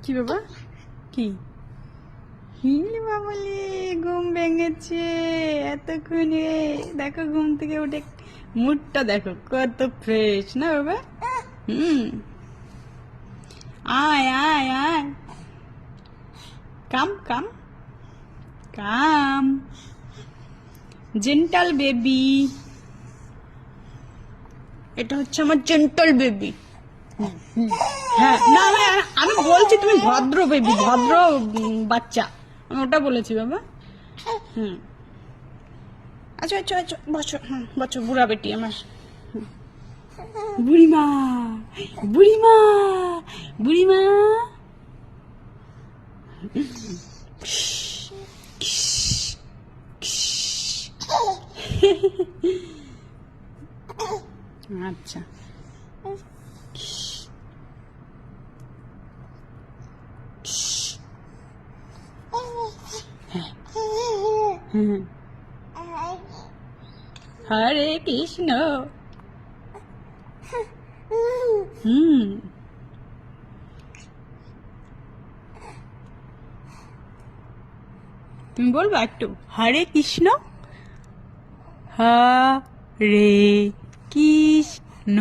কি বাবা কি হিলি বাবলি ঘুম ভেঙেছে এতক্ষণে। দেখো ঘুম থেকে উঠে মুডটা দেখো কত ফ্রেশ না বাবা। আয় আয় আয় কাম কাম কাম জেন্টাল বেবি। এটা হচ্ছে আমার জেন্টাল বেবি। হ্যাঁ না আমি বলছি তুমি ভদ্র বেবি, ভদ্র বাচ্চা, আমি ওটা বলেছি বাবা। আচ্ছা আচ্ছা আচ্ছা বসো, বসো বুড়া বেটি আমার। বুড়িমা বুড়িমা বুড়িমা। আচ্ছা হরে কৃষ্ণ। তুমি বলবা একটু হরে কৃষ্ণ। হরে কৃষ্ণ।